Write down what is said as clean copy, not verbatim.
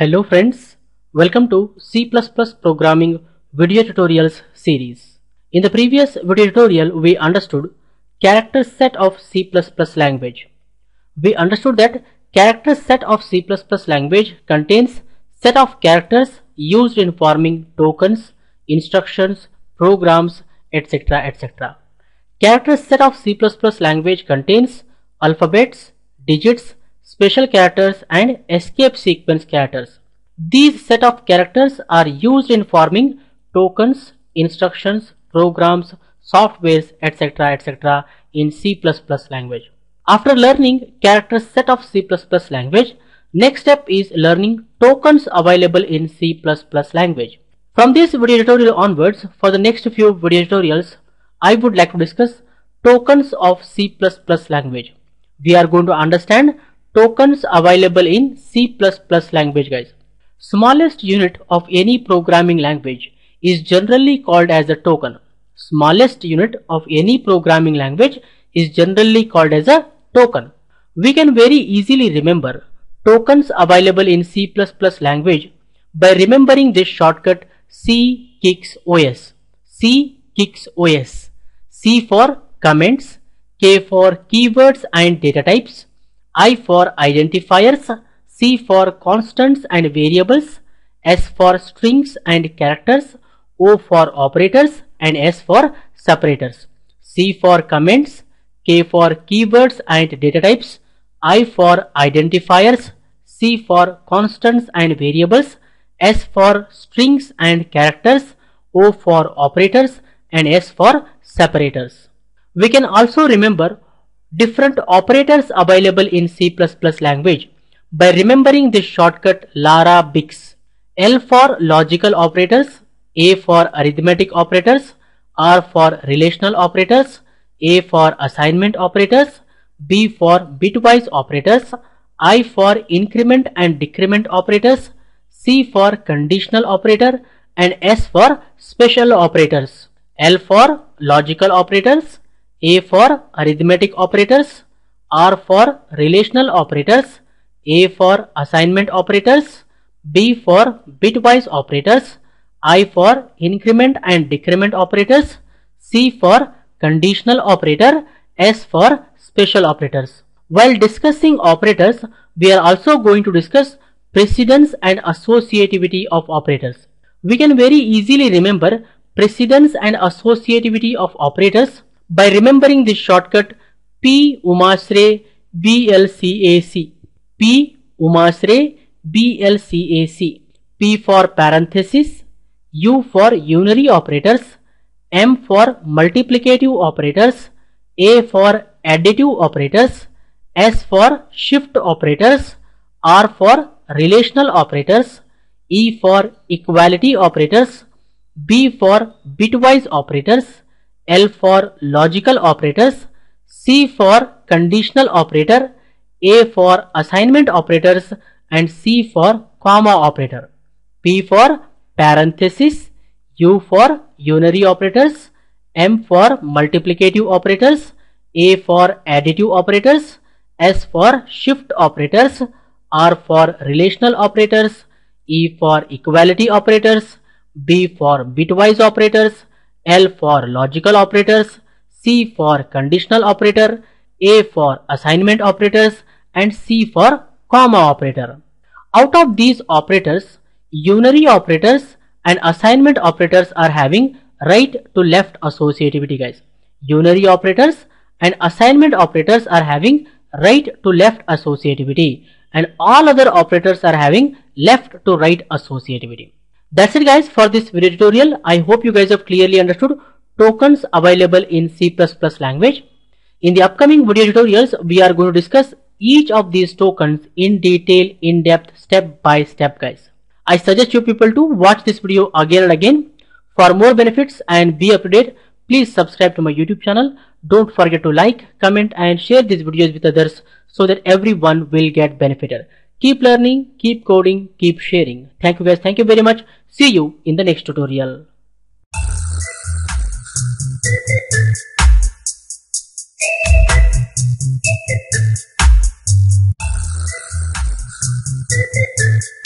Hello friends, welcome to C++ programming video tutorials series. In the previous video tutorial we understood character set of C++ language. We understood that character set of C++ language contains set of characters used in forming tokens, instructions, programs, etc. etc. Character set of C++ language contains alphabets, digits, special characters and escape sequence characters. These set of characters are used in forming tokens, instructions, programs, softwares, etc. etc. in C++ language. After learning character set of C++ language, next step is learning tokens available in C++ language. From this video tutorial onwards, for the next few video tutorials, I would like to discuss tokens of C++ language. We are going to understand tokens available in C++ language, guys. Smallest unit of any programming language is generally called as a token. Smallest unit of any programming language is generally called as a token. We can very easily remember tokens available in C++ language by remembering this shortcut ckixOS. ckixOS. C for comments, K for keywords and data types, I for identifiers, C for constants and variables, S for strings and characters, O for operators and S for separators. C for comments, K for keywords and data types, I for identifiers, C for constants and variables, S for strings and characters, O for operators and S for separators. We can also remember different operators available in C++ language by remembering this shortcut LARA-BIX. L for logical operators, A for arithmetic operators, R for relational operators, A for assignment operators, B for bitwise operators, I for increment and decrement operators, C for conditional operator and S for special operators. L for logical operators, A for arithmetic operators, R for relational operators, A for assignment operators, B for bitwise operators, I for increment and decrement operators, C for conditional operator, S for special operators. While discussing operators, we are also going to discuss precedence and associativity of operators. We can very easily remember precedence and associativity of operators by remembering this shortcut P umasre BLCAC. P umasre BLCAC. P for parenthesis, U for unary operators, M for multiplicative operators, A for additive operators, S for shift operators, R for relational operators, E for equality operators, B for bitwise operators, L for logical operators, C for conditional operator, A for assignment operators and C for comma operator. P for parenthesis, U for unary operators, M for multiplicative operators, A for additive operators, S for shift operators, R for relational operators, E for equality operators, B for bitwise operators, L for logical operators, C for conditional operator, A for assignment operators and C for comma operator. Out of these operators, unary operators and assignment operators are having right to left associativity, guys. Unary operators and assignment operators are having right to left associativity and all other operators are having left to right associativity. That's it, guys, for this video tutorial. I hope you guys have clearly understood tokens available in C++ language. In the upcoming video tutorials, we are going to discuss each of these tokens in detail, in depth, step by step, guys. I suggest you people to watch this video again and again. For more benefits and be up to date, please subscribe to my YouTube channel. Don't forget to like, comment and share these videos with others so that everyone will get benefited. Keep learning, keep coding, keep sharing. Thank you, guys. Thank you very much. See you in the next tutorial. Thank you.